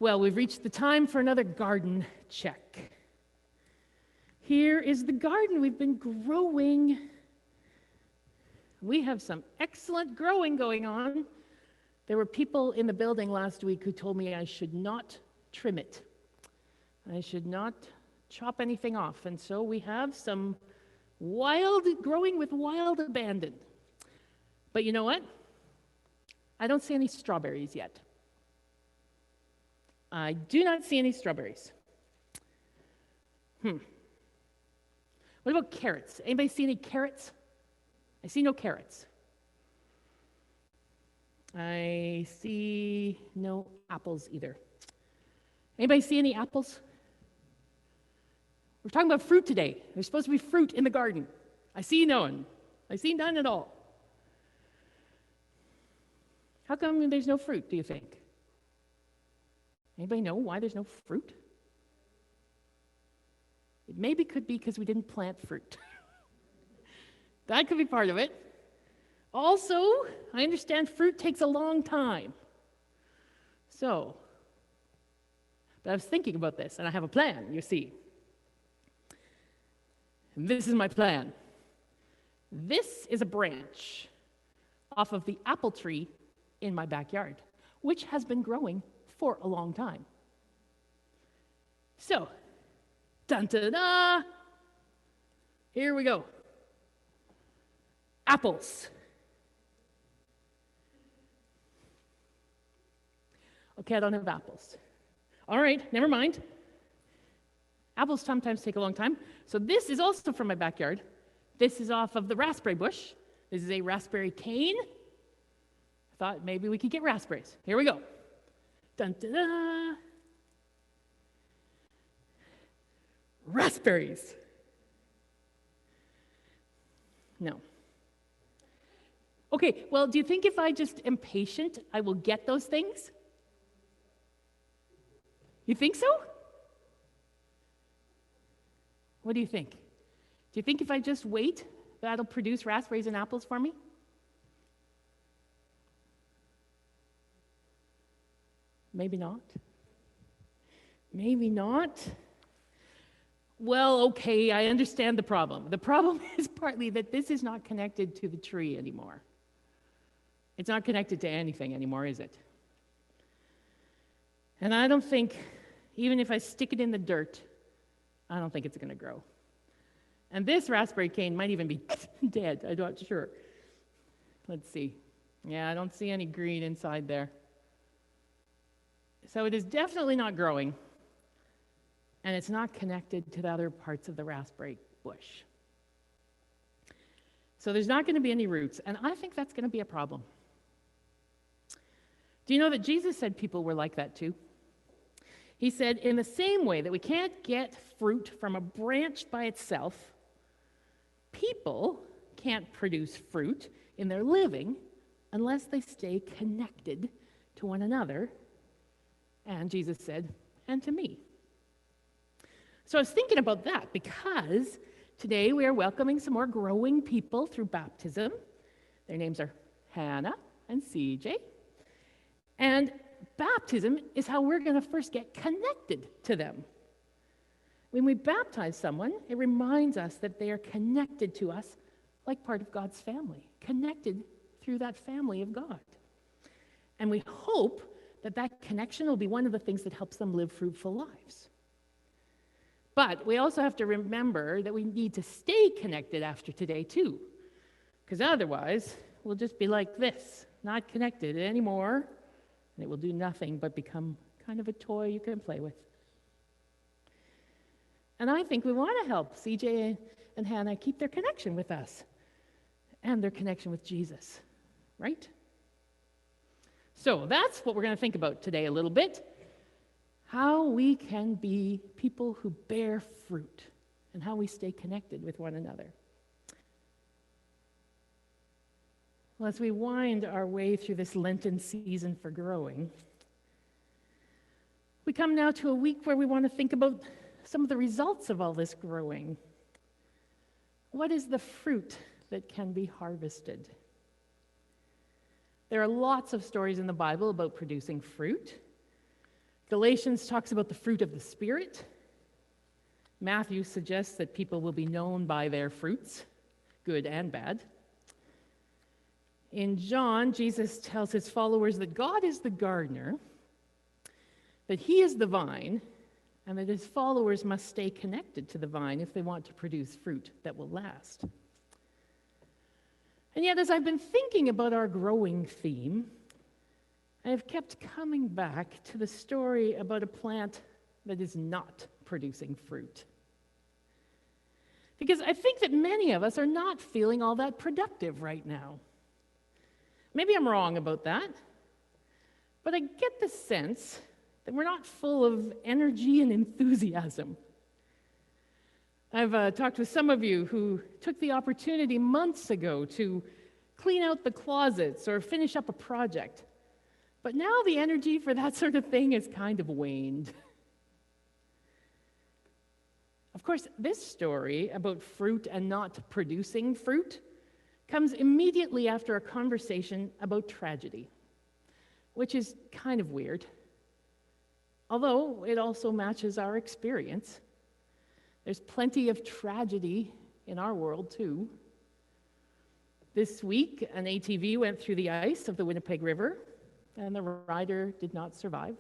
Well, we've reached the time for another garden check. Here is the garden we've been growing. We have some excellent growing going on. There were people in the building last week who told me I should not trim it. I should not chop anything off. And so we have some wild growing with wild abandon. But you know what? I don't see any strawberries yet. I do not see any strawberries. What about carrots? Anybody see any carrots? I see no carrots. I see no apples either. Anybody see any apples? We're talking about fruit today. There's supposed to be fruit in the garden. I see none. I see none at all. How come there's no fruit, do you think? Anybody know why there's no fruit? It maybe could be because we didn't plant fruit. That could be part of it. Also, I understand fruit takes a long time. But I was thinking about this, and I have a plan, you see. And this is my plan. This is a branch off of the apple tree in my backyard, which has been growing for a long time. So, dun-da-da! Here we go. Apples. Okay, I don't have apples. All right, never mind. Apples sometimes take a long time. So this is also from my backyard. This is off of the raspberry bush. This is a raspberry cane. I thought maybe we could get raspberries. Here we go. Dun-da-da. Raspberries. No. Okay, well, do you think if I just am patient, I will get those things? You think so? What do you think? Do you think if I just wait, that'll produce raspberries and apples for me? Maybe not. Maybe not. Well, okay, I understand the problem. The problem is partly that this is not connected to the tree anymore. It's not connected to anything anymore, is it? And I don't think, even if I stick it in the dirt, I don't think it's going to grow. And this raspberry cane might even be dead. I'm not sure. Let's see. Yeah, I don't see any green inside there. So it is definitely not growing, and it's not connected to the other parts of the raspberry bush. So there's not going to be any roots, and I think that's going to be a problem. Do you know that Jesus said people were like that too? He said, in the same way that we can't get fruit from a branch by itself, people can't produce fruit in their living unless they stay connected to one another. And Jesus said, and to me. So I was thinking about that because today we are welcoming some more growing people through baptism. Their names are Hannah and CJ. And baptism is how we're going to first get connected to them. When we baptize someone, it reminds us that they are connected to us like part of God's family, connected through that family of God. And we hope that that connection will be one of the things that helps them live fruitful lives. But we also have to remember that we need to stay connected after today too, because otherwise we'll just be like this, not connected anymore, and it will do nothing but become kind of a toy you can play with. And I think we want to help CJ and Hannah keep their connection with us and their connection with Jesus, right? So that's what we're going to think about today a little bit. How we can be people who bear fruit and how we stay connected with one another. Well, as we wind our way through this Lenten season for growing, we come now to a week where we want to think about some of the results of all this growing. What is the fruit that can be harvested? There are lots of stories in the Bible about producing fruit. Galatians talks about the fruit of the Spirit. Matthew suggests that people will be known by their fruits, good and bad. In John, Jesus tells his followers that God is the gardener, that he is the vine, and that his followers must stay connected to the vine if they want to produce fruit that will last. And yet, as I've been thinking about our growing theme, I have kept coming back to the story about a plant that is not producing fruit. Because I think that many of us are not feeling all that productive right now. Maybe I'm wrong about that, but I get the sense that we're not full of energy and enthusiasm. I've talked with some of you who took the opportunity months ago to clean out the closets or finish up a project. But now the energy for that sort of thing has kind of waned. Of course, this story about fruit and not producing fruit comes immediately after a conversation about tragedy, which is kind of weird, although it also matches our experience. There's plenty of tragedy in our world, too. This week, an ATV went through the ice of the Winnipeg River, and the rider did not survive.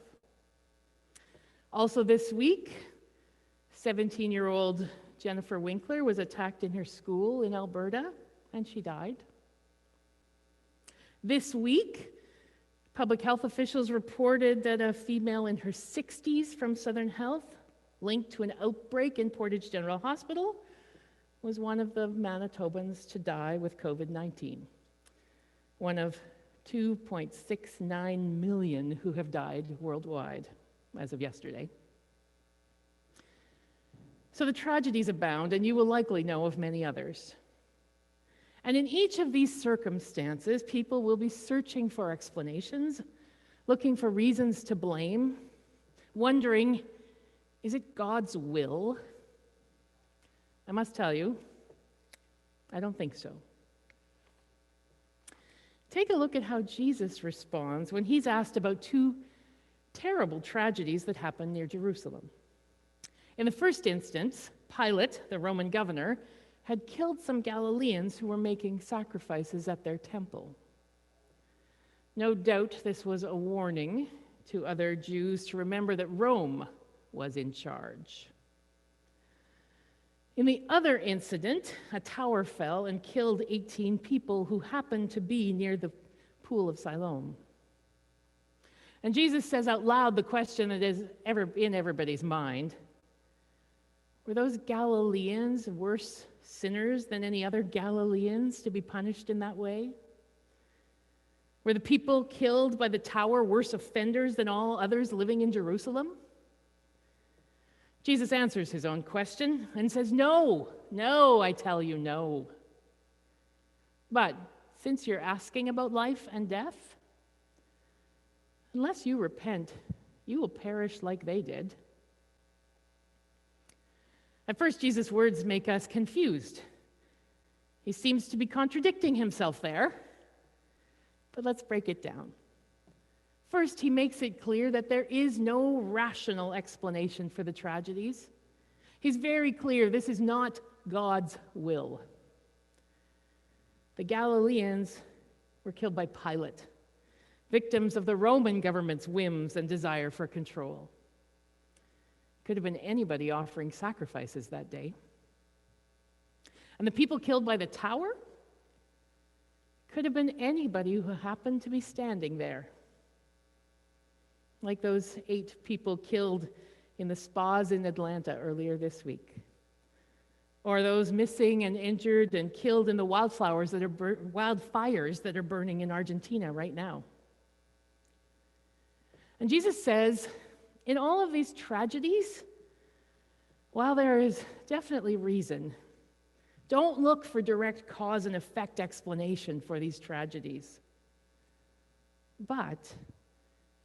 Also this week, 17-year-old Jennifer Winkler was attacked in her school in Alberta, and she died. This week, public health officials reported that a female in her 60s from Southern Health, linked to an outbreak in Portage General Hospital, was one of the Manitobans to die with COVID-19. One of 2.69 million who have died worldwide as of yesterday. So the tragedies abound, and you will likely know of many others. And in each of these circumstances, people will be searching for explanations, looking for reasons to blame, wondering, is it God's will? I must tell you, I don't think so. Take a look at how Jesus responds when he's asked about two terrible tragedies that happened near Jerusalem. In the first instance, Pilate, the Roman governor, had killed some Galileans who were making sacrifices at their temple. No doubt this was a warning to other Jews to remember that Rome was in charge. In the other incident, a tower fell and killed 18 people who happened to be near the pool of Siloam. And Jesus says out loud the question that is in everybody's mind: were those Galileans worse sinners than any other Galileans to be punished in that way? Were the people killed by the tower worse offenders than all others living in Jerusalem? Jesus answers his own question and says, no, I tell you, no. But since you're asking about life and death, unless you repent, you will perish like they did. At first, Jesus' words make us confused. He seems to be contradicting himself there. But let's break it down. First, he makes it clear that there is no rational explanation for the tragedies. He's very clear this is not God's will. The Galileans were killed by Pilate, victims of the Roman government's whims and desire for control. Could have been anybody offering sacrifices that day. And the people killed by the tower could have been anybody who happened to be standing there. Like those 8 people killed in the spas in Atlanta earlier this week. Or those missing and injured and killed in the wildfires that are burning in Argentina right now. And Jesus says, in all of these tragedies, while there is definitely reason, don't look for direct cause and effect explanation for these tragedies. But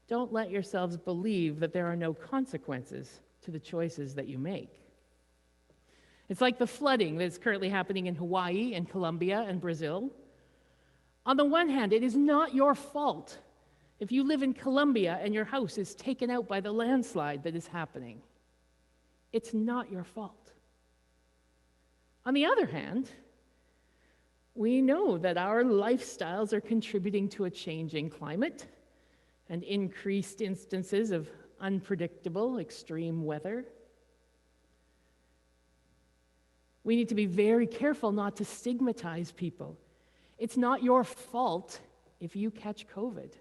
don't let yourselves believe that there are no consequences to the choices that you make. It's like the flooding that's currently happening in Hawaii and Colombia and Brazil. On the one hand, it is not your fault if you live in Colombia and your house is taken out by the landslide that is happening, it's not your fault. On the other hand, we know that our lifestyles are contributing to a changing climate and increased instances of unpredictable extreme weather. We need to be very careful not to stigmatize people. It's not your fault if you catch COVID.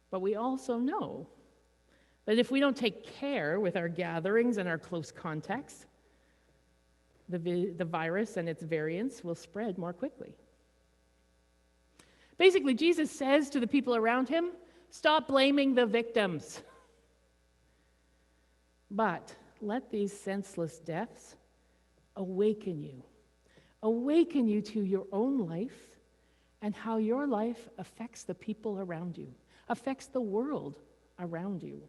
But we also know that if we don't take care with our gatherings and our close contacts, the virus and its variants will spread more quickly. Basically, Jesus says to the people around him, stop blaming the victims. But let these senseless deaths awaken you to your own life and how your life affects the people around you, affects the world around you.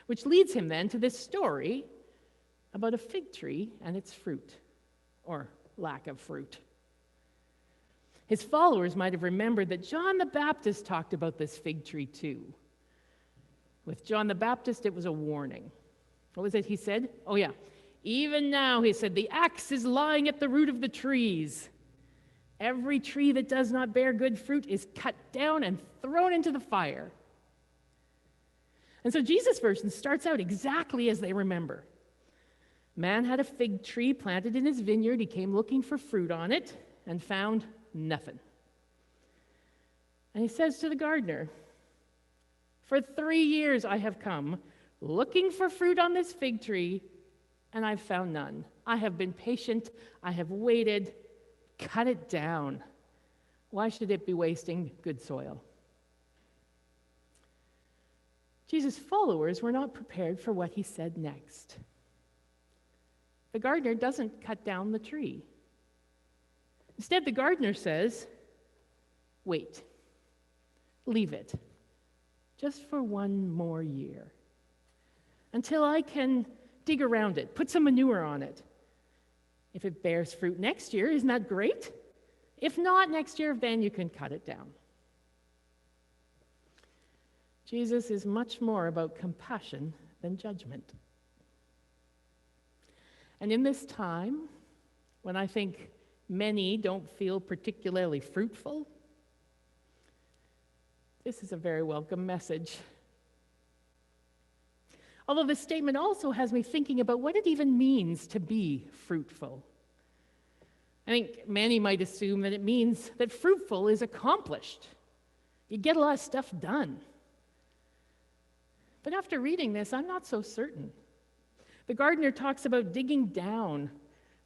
Which leads him then to this story about a fig tree and its fruit, or lack of fruit. His followers might have remembered that John the Baptist talked about this fig tree too. With John the Baptist, it was a warning. What was it he said? Oh yeah, even now, he said, the axe is lying at the root of the trees. Every tree that does not bear good fruit is cut down and thrown into the fire. And so Jesus' version starts out exactly as they remember. Man had a fig tree planted in his vineyard. He came looking for fruit on it and found nothing. And he says to the gardener, for 3 years I have come looking for fruit on this fig tree, and I've found none. I have been patient. I have waited. Cut it down. Why should it be wasting good soil? Jesus' followers were not prepared for what he said next. The gardener doesn't cut down the tree. Instead, the gardener says, wait, leave it, just for 1 more year, until I can dig around it, put some manure on it. If it bears fruit next year, isn't that great? If not next year, then you can cut it down. Jesus is much more about compassion than judgment. And in this time, when I think many don't feel particularly fruitful, this is a very welcome message. Although this statement also has me thinking about what it even means to be fruitful. I think many might assume that it means that fruitful is accomplished. You get a lot of stuff done. But after reading this, I'm not so certain. The gardener talks about digging down,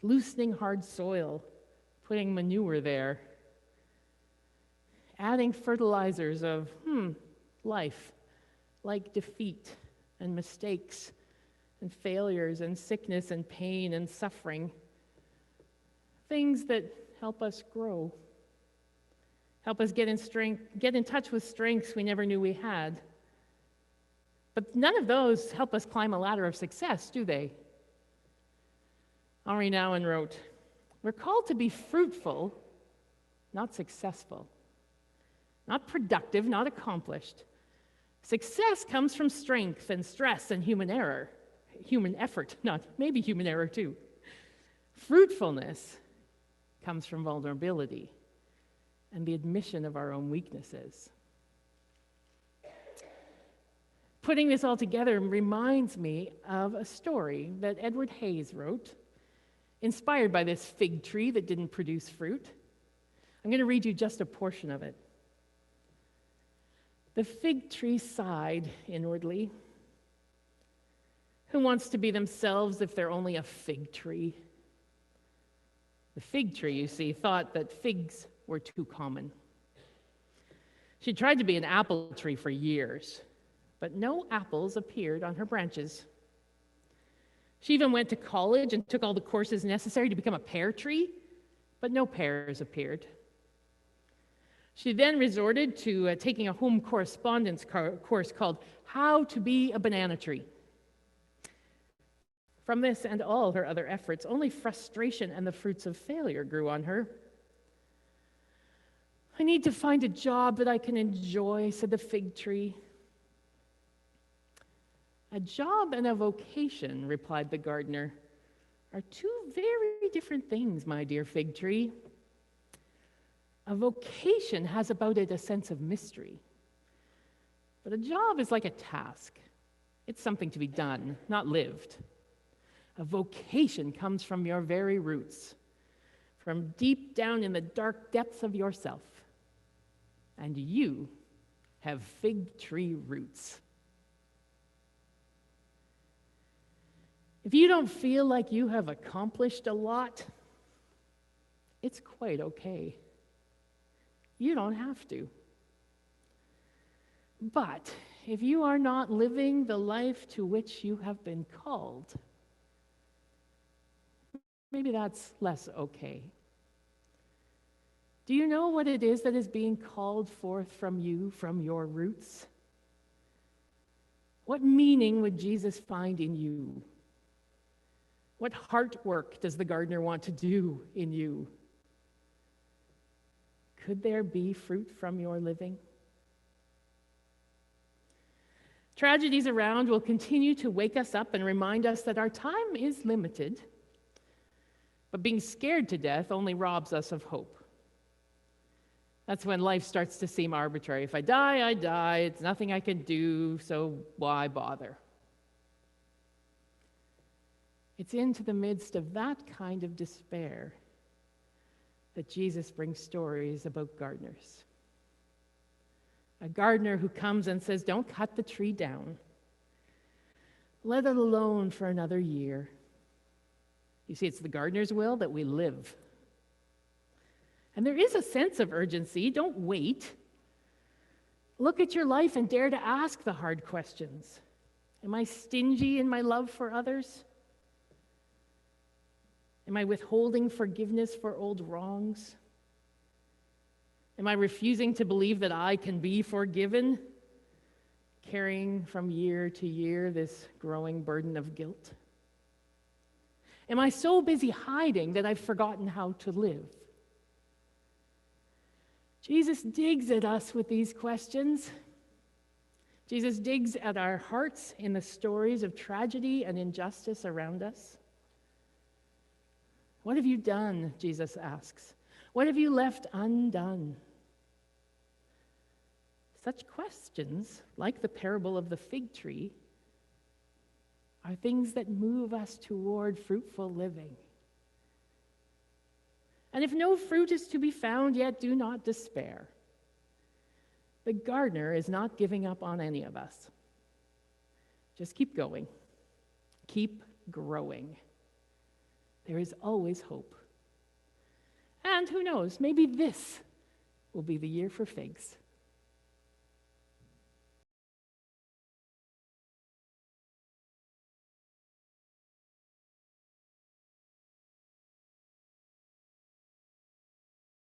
loosening hard soil, putting manure there, adding fertilizers of life, like defeat and mistakes and failures and sickness and pain and suffering. Things that help us grow, help us get in touch with strengths we never knew we had. But none of those help us climb a ladder of success, do they? Henri Nouwen wrote, we're called to be fruitful, not successful, not productive, not accomplished. Success comes from strength and stress and human effort, not maybe human error too. Fruitfulness comes from vulnerability and the admission of our own weaknesses. Putting this all together reminds me of a story that Edward Hayes wrote, inspired by this fig tree that didn't produce fruit. I'm going to read you just a portion of it. The fig tree sighed inwardly. Who wants to be themselves if they're only a fig tree? The fig tree, you see, thought that figs were too common. She tried to be an apple tree for years, but no apples appeared on her branches. She even went to college and took all the courses necessary to become a pear tree, but no pears appeared. She then resorted to taking a home correspondence course called How to Be a Banana Tree. From this and all her other efforts, only frustration and the fruits of failure grew on her. I need to find a job that I can enjoy, said the fig tree. A job and a vocation, replied the gardener, are two very different things, my dear fig tree. A vocation has about it a sense of mystery. But a job is like a task. It's something to be done, not lived. A vocation comes from your very roots, from deep down in the dark depths of yourself. And you have fig tree roots. If you don't feel like you have accomplished a lot, it's quite okay. You don't have to. But if you are not living the life to which you have been called, maybe that's less okay. Do you know what it is that is being called forth from you, from your roots? What meaning would Jesus find in you? What heart work does the gardener want to do in you? Could there be fruit from your living? Tragedies around will continue to wake us up and remind us that our time is limited, but being scared to death only robs us of hope. That's when life starts to seem arbitrary. If I die, I die. It's nothing I can do, so why bother? It's into the midst of that kind of despair that Jesus brings stories about gardeners. A gardener who comes and says, don't cut the tree down. Let it alone for another year. You see, it's the gardener's will that we live. And there is a sense of urgency. Don't wait. Look at your life and dare to ask the hard questions. Am I stingy in my love for others? Am I withholding forgiveness for old wrongs? Am I refusing to believe that I can be forgiven, carrying from year to year this growing burden of guilt? Am I so busy hiding that I've forgotten how to live? Jesus digs at us with these questions. Jesus digs at our hearts in the stories of tragedy and injustice around us. What have you done, Jesus asks? What have you left undone? Such questions, like the parable of the fig tree, are things that move us toward fruitful living. And if no fruit is to be found yet, do not despair. The gardener is not giving up on any of us. Just keep going. Keep growing. There is always hope. And who knows, maybe this will be the year for figs.